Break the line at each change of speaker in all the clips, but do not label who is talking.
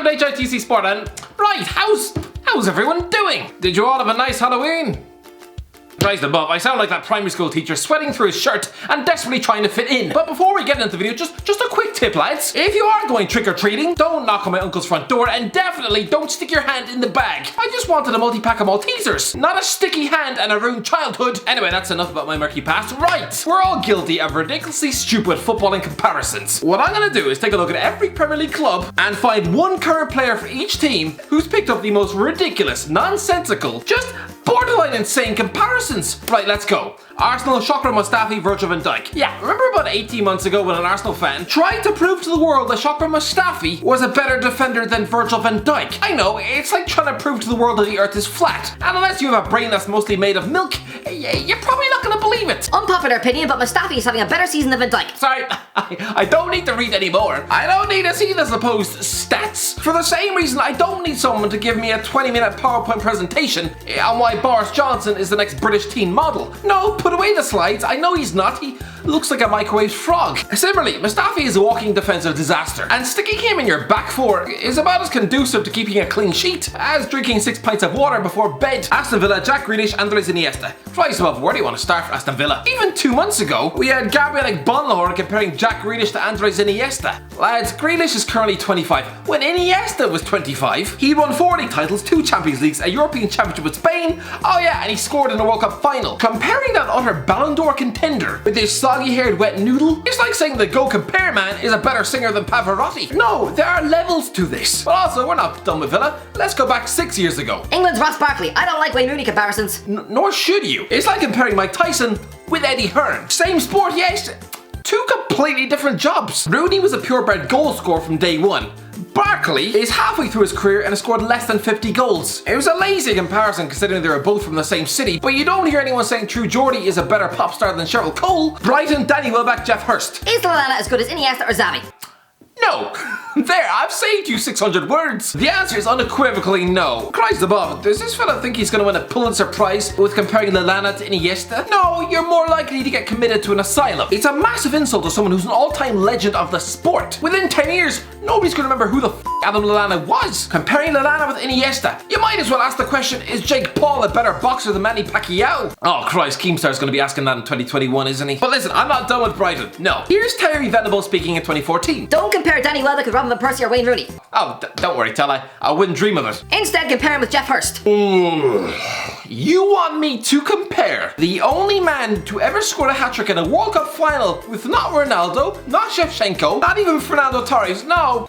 welcome to HITC Sport, and right, how's everyone doing? Did you all have a nice Halloween? Rise above, I sound like that primary school teacher sweating through his shirt and desperately trying to fit in. But before we get into the video, just a quick tip, lads. If you are going trick-or-treating, don't knock on my uncle's front door, and definitely don't stick your hand in the bag. I just wanted a multi-pack of Maltesers, not a sticky hand and a ruined childhood. Anyway, that's enough about my murky past. Right, we're all guilty of ridiculously stupid footballing comparisons. What I'm gonna do is take a look at every Premier League club and find one current player for each team who's picked up the most ridiculous, nonsensical, just borderline insane comparisons. Right, let's go. Arsenal, Shakra Mustafi, Virgil van Dijk. Yeah, remember about 18 months ago when an Arsenal fan tried to prove to the world that Shakra Mustafi was a better defender than Virgil van Dijk? I know, it's like trying to prove to the world that the earth is flat. And unless you have a brain that's mostly made of milk, you're probably not gonna believe it.
Unpopular opinion, but Mustafi is having a better season than Van Dijk.
Sorry, I don't need to read any more. I don't need to see the supposed stats. For the same reason, I don't need someone to give me a 20-minute PowerPoint presentation on why Boris Johnson is the next British teen model. No, put away the slides. I know he's not. He looks like a microwave frog. Similarly, Mustafi is a walking defensive disaster, and sticking him in your back four is about as conducive to keeping a clean sheet as drinking 6 pints of water before bed. Aston Villa, Jack Grealish, Andres Iniesta. Rise above, where do you want to start for Aston Villa? Even 2 months ago, we had Gabriel Bonlehor comparing Jack Grealish to Andres Iniesta. Lads, Grealish is currently 25. When Iniesta was 25, he won 4 league titles, 2 Champions Leagues, a European Championship with Spain. Oh yeah, and he scored in the World Cup final. Comparing that utter Ballon d'Or contender with this soggy-haired wet noodle, it's like saying the Go Compare man is a better singer than Pavarotti. No, there are levels to this. But also, we're not done with Villa. Let's go back 6 years ago.
England's Ross Barkley. I don't like Wayne Rooney comparisons.
Nor should you. It's like comparing Mike Tyson with Eddie Hearn. Same sport, yes. 2 completely different jobs. Rooney was a purebred goal scorer from day one. Barkley is halfway through his career and has scored less than 50 goals. It was a lazy comparison considering they were both from the same city, but you don't hear anyone saying True Geordie is a better pop star than Cheryl Cole. Brighton, Danny Welbeck, Jeff Hurst.
Is Lallana as good as Iniesta or Xavi?
No. There, I've saved you 600 words. The answer is unequivocally no. Christ above, does this fella think he's gonna win a Pulitzer Prize with comparing Lallana to Iniesta? No, you're more likely to get committed to an asylum. It's a massive insult to someone who's an all-time legend of the sport. Within 10 years, nobody's gonna remember who the Adam Lallana was. Comparing Lallana with Iniesta, you might as well ask the question, is Jake Paul a better boxer than Manny Pacquiao? Oh Christ, Keemstar's gonna be asking that in 2021, isn't he? But listen, I'm not done with Brighton. No. Here's Terry Venable speaking in 2014.
Don't compare Danny Welbeck with Robin Van Persie or Wayne Rooney.
Oh, don't worry, Tella. I wouldn't dream of it.
Instead, compare him with Jeff Hurst.
You want me to compare the only man to ever score a hat-trick in a World Cup final with not Ronaldo, not Shevchenko, not even Fernando Torres, no.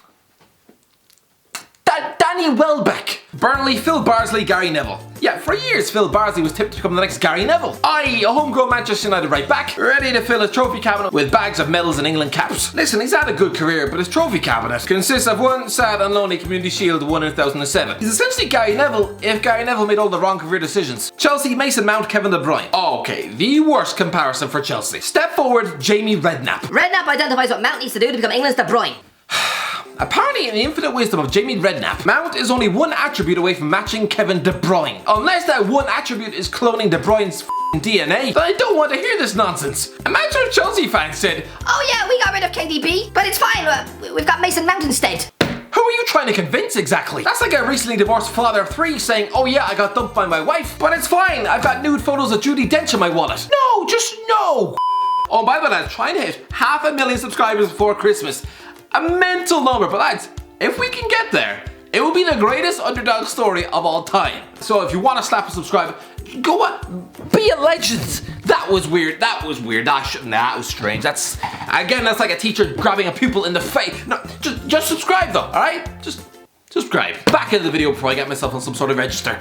Danny Welbeck. Burnley, Phil Barsley, Gary Neville. Yeah, for years Phil Barsley was tipped to become the next Gary Neville. I.e. a homegrown Manchester United right back, ready to fill his trophy cabinet with bags of medals and England caps. Listen, he's had a good career, but his trophy cabinet consists of one sad and lonely Community Shield won in 2007. He's essentially Gary Neville if Gary Neville made all the wrong career decisions. Chelsea, Mason Mount, Kevin De Bruyne. Okay, the worst comparison for Chelsea. Step forward, Jamie Redknapp.
Redknapp identifies what Mount needs to do to become England's De Bruyne.
Apparently, in the infinite wisdom of Jamie Redknapp, Mount is only one attribute away from matching Kevin De Bruyne. Unless that one attribute is cloning De Bruyne's DNA, then I don't want to hear this nonsense. Imagine if Chelsea fans said,
oh yeah, we got rid of KDB, but it's fine, we've got Mason Mount instead.
Who are you trying to convince exactly? That's like a recently divorced father of 3 saying, oh yeah, I got dumped by my wife, but it's fine, I've got nude photos of Judi Dench in my wallet. No, just no. Oh, by the way, lads, trying to hit 500,000 subscribers before Christmas. A mental number, but lads, if we can get there, it will be the greatest underdog story of all time. So if you want to slap a subscribe, go on, be a legend. That was weird, that was weird, that was strange. That's like a teacher grabbing a pupil in the face. No, just subscribe though, alright? Just subscribe. Back into the video before I get myself on some sort of register.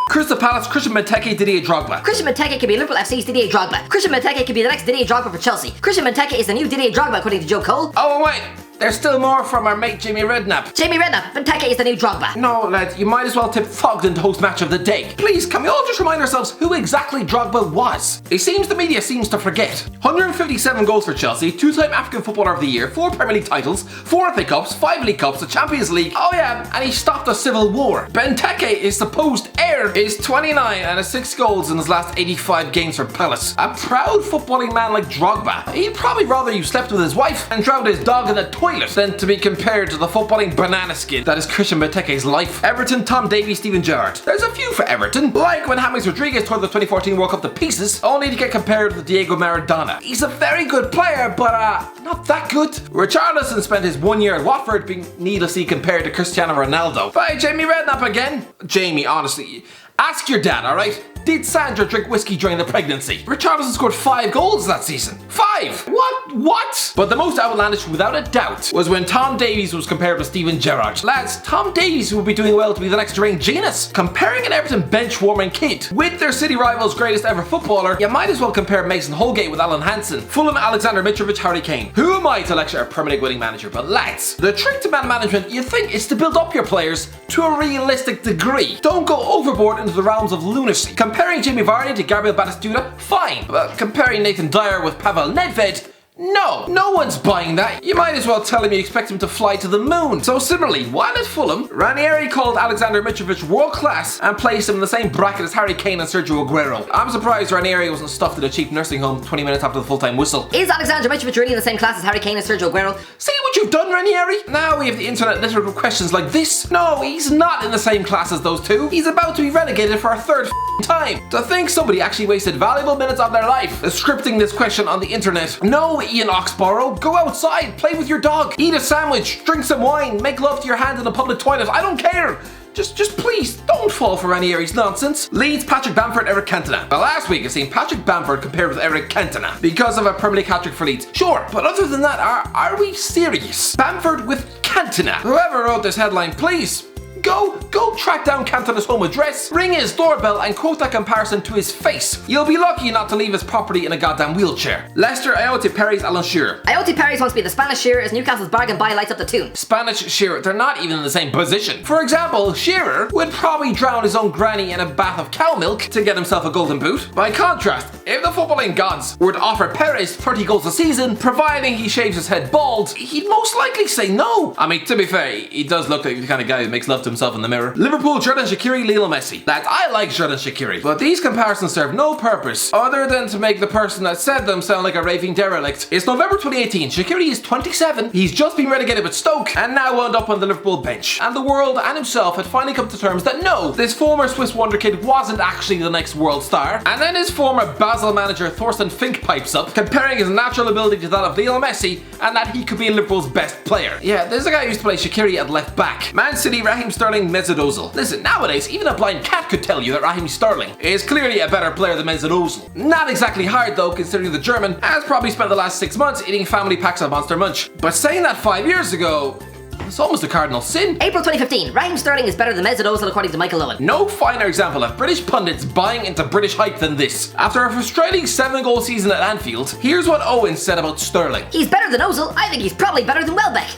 Crystal Palace, Christian Benteke, Didier Drogba.
Christian Benteke could be Liverpool FC's Didier Drogba. Christian Benteke could be the next Didier Drogba for Chelsea. Christian Benteke is the new Didier Drogba according to Joe Cole.
Oh wait, there's still more from our mate Jamie Redknapp.
Jamie Redknapp, Benteke is the new Drogba.
No lads, you might as well tip Fogden to host match of the day. Please, can we all just remind ourselves who exactly Drogba was? It seems the media seems to forget. 157 goals for Chelsea, 2-time African Footballer of the Year, 4 Premier League titles, 4 FA Cups, 5 League Cups, a Champions League. Oh yeah, and he stopped a civil war. Benteke, his supposed heir, is 29 and has 6 goals in his last 85 games for Palace. A proud footballing man like Drogba, he'd probably rather you slept with his wife and drowned his dog in the toilet than to be compared to the footballing banana skin that is Christian Benteke's life. Everton, Tom Davies, Steven Gerrard. There's a few for Everton, like when James Rodriguez tore the 2014 World Cup to pieces, only to get compared with Diego Maradona. He's a very good player, but not that good. Richarlison spent his 1 year at Watford being needlessly compared to Cristiano Ronaldo. Bye, Jamie Redknapp again. Jamie, honestly, ask your dad, alright? Did Sandra drink whiskey during the pregnancy? Richarlison scored 5 goals that season. 5! What? But the most outlandish, without a doubt, was when Tom Davies was compared with Steven Gerrard. Lads, Tom Davies would be doing well to be the next Dwayne Genius. Comparing an Everton bench-warming kid with their city rival's greatest ever footballer, you might as well compare Mason Holgate with Alan Hansen, Fulham Alexander Mitrovic, Harry Kane. Who am I to lecture a Premier League winning manager? But lads, the trick to man management, you think, is to build up your players to a realistic degree. Don't go overboard into the realms of lunacy. Comparing Jamie Vardy to Gabriel Batistuta? Fine. But comparing Nathan Dyer with Pavel Nedved? No one's buying that. You might as well tell him you expect him to fly to the moon. So similarly, while at Fulham, Ranieri called Alexander Mitrovic world class and placed him in the same bracket as Harry Kane and Sergio Aguero. I'm surprised Ranieri wasn't stuffed in a cheap nursing home 20 minutes after the full-time whistle.
Is Alexander Mitrovic really in the same class as Harry Kane and Sergio Aguero?
See what you've done, Ranieri? Now we have the internet littered with questions like this. No, he's not in the same class as those two. He's about to be relegated for a third time. To think somebody actually wasted valuable minutes of their life scripting this question on the internet. No, Ian Oxborough, go outside, play with your dog, eat a sandwich, drink some wine, make love to your hand in a public toilet. I don't care. Just please, don't fall for Ranieri's nonsense. Leeds, Patrick Bamford, Eric Cantona. Well, last week I've seen Patrick Bamford compared with Eric Cantona because of a Premier League hat-trick for Leeds. Sure, but other than that, are we serious? Bamford with Cantona. Whoever wrote this headline, please, Go track down Cantona's home address, ring his doorbell and quote that comparison to his face. You'll be lucky not to leave his property in a goddamn wheelchair. Leicester, Ayotte Perry's Alan Shearer.
Ayotte Perry's wants to be the Spanish Shearer as Newcastle's bargain buy lights up the tune.
Spanish Shearer, they're not even in the same position. For example, Shearer would probably drown his own granny in a bath of cow milk to get himself a golden boot. By contrast, if the footballing gods were to offer Perez 30 goals a season, providing he shaves his head bald, he'd most likely say no. I mean, to be fair, he does look like the kind of guy who makes love to himself in the mirror. Liverpool, Xherdan Shaqiri, Lionel Messi. Lads, I like Xherdan Shaqiri, but these comparisons serve no purpose other than to make the person that said them sound like a raving derelict. It's November 2018, Shaqiri is 27, he's just been relegated with Stoke, and now wound up on the Liverpool bench. And the world and himself had finally come to terms that no, this former Swiss wonder kid wasn't actually the next world star. And then his former Basel manager Thorsten Fink pipes up, comparing his natural ability to that of Lionel Messi, and that he could be Liverpool's best player. Yeah, there's a guy who used to play Shaqiri at left back. Man City, Raheem Sterling, Mesut Ozil. Listen, nowadays, even a blind cat could tell you that Raheem Sterling is clearly a better player than Mesut Ozil. Not exactly hard though, considering the German has probably spent the last 6 months eating family packs of Monster Munch. But saying that 5 years ago, it's almost a cardinal sin.
April 2015, Raheem Sterling is better than Mesut Ozil according to Michael Owen.
No finer example of British pundits buying into British hype than this. After a frustrating 7-goal season at Anfield, here's what Owen said about Sterling.
He's better than Ozil. I think he's probably better than Welbeck.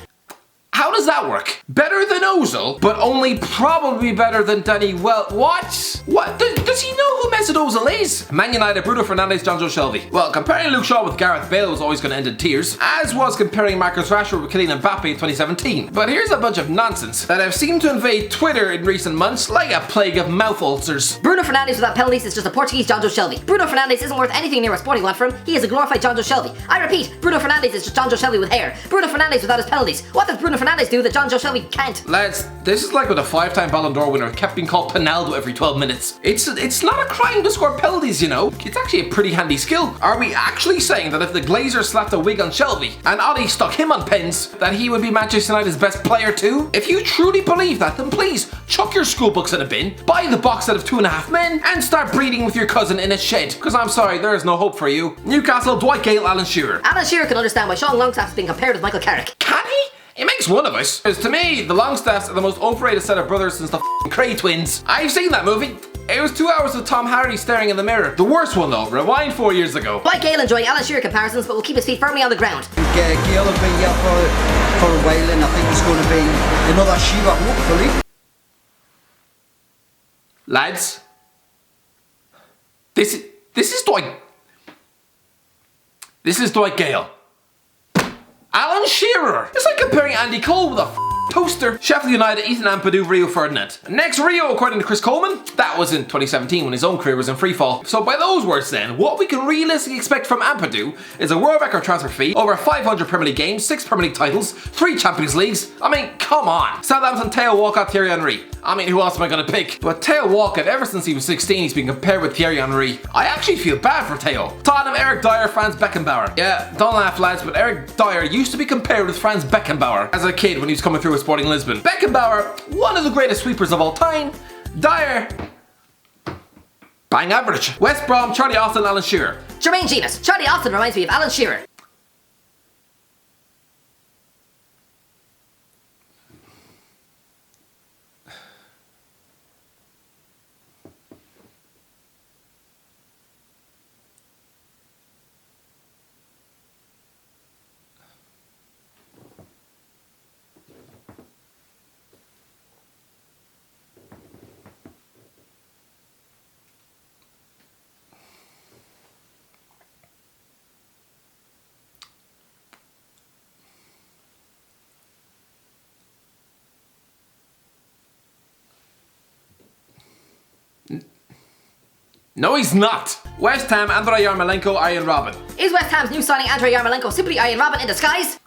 How does that work? Better than Ozil, but only probably better than Danny What? Does he know who Mesut Ozil is? Man United, Bruno Fernandes, John Joe Shelby. Well, comparing Luke Shaw with Gareth Bale was always going to end in tears, as was comparing Marcus Rashford with Kylian Mbappe in 2017. But here's a bunch of nonsense that have seemed to invade Twitter in recent months like a plague of mouth ulcers.
Bruno Fernandes without penalties is just a Portuguese John Joe Shelby. Bruno Fernandes isn't worth anything near what Sporting want from him. He is a glorified John Joe Shelby. I repeat, Bruno Fernandes is just John Joe Shelby with hair. Bruno Fernandes without his penalties. What does Bruno Fernandes do that John Joe Shelby can't?
Lads, this is like when a 5-time Ballon d'Or winner kept being called Pinaldo every 12 minutes. It's not a crime to score penalties, you know. It's actually a pretty handy skill. Are we actually saying that if the Glazers slapped a wig on Shelby and Ollie stuck him on pens, that he would be Manchester United's best player too? If you truly believe that, then please chuck your school books in a bin, buy the box set of 2.5 Men, and start breeding with your cousin in a shed. Because I'm sorry, there is no hope for you. Newcastle, Dwight Gale, Alan Shearer.
Alan Shearer can understand why Sean Longstaff is being compared with Michael Carrick.
Can he? It makes one of us. Because to me, the Longstaffs are the most overrated set of brothers since the Cray twins. I've seen that movie. It was 2 hours of Tom Hardy staring in the mirror. The worst one though, rewind 4 years ago.
Dwight Gale enjoying Alan Shearer comparisons, but will keep his feet firmly on the ground.
Gale will be here for a while, and I think he's going to be another Shearer, hopefully.
Lads, this is Dwight. This is Dwight Gale. Alan Shearer. It's like comparing Andy Cole with a Toaster, Sheffield United, Ethan Ampadu, Rio Ferdinand. Next Rio, according to Chris Coleman, that was in 2017 when his own career was in freefall. So by those words then, what we can realistically expect from Ampadu is a world record transfer fee, over 500 Premier League games, 6 Premier League titles, 3 Champions Leagues. I mean, come on. Southampton, Theo Walcott, Thierry Henry. I mean, who else am I going to pick? But Theo Walcott, ever since he was 16, he's been compared with Thierry Henry. I actually feel bad for Theo. Tottenham, Eric Dyer, Franz Beckenbauer. Yeah, don't laugh lads, but Eric Dyer used to be compared with Franz Beckenbauer as a kid when he was coming through with Sporting Lisbon. Beckenbauer, one of the greatest sweepers of all time. Dyer, bang average. West Brom, Charlie Austin, Alan Shearer.
Jermaine Genius. Charlie Austin reminds me of Alan Shearer.
No, he's not. West Ham, Andrei Yarmolenko, Arjen Robben.
Is West Ham's new signing Andrei Yarmolenko simply Arjen Robben in disguise?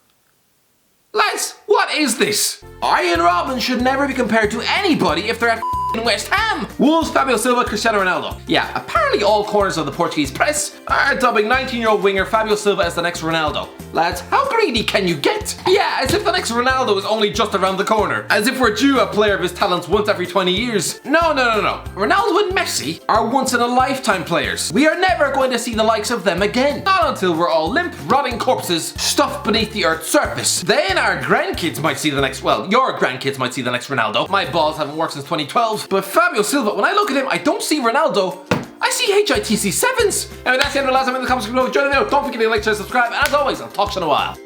Lads, what is this? Arjen Robben should never be compared to anybody if they're at West Ham. Wolves, Fabio Silva, Cristiano Ronaldo. Yeah, apparently all corners of the Portuguese press are dubbing 19-year-old winger Fabio Silva as the next Ronaldo. Lads, how greedy can you get? Yeah, as if the next Ronaldo is only just around the corner. As if we're due a player of his talents once every 20 years. No. Ronaldo and Messi are once-in-a-lifetime players. We are never going to see the likes of them again. Not until we're all limp, rotting corpses stuffed beneath the Earth's surface. Then our grandkids might see the next, well, your grandkids might see the next Ronaldo. My balls haven't worked since 2012. But Fabio Silva, when I look at him, I don't see Ronaldo. I see HITC 7s. Anyway, that's the end of the last time in the comments below. Join the video. Don't forget to like, share, subscribe. And as always, I'll talk to you in a while.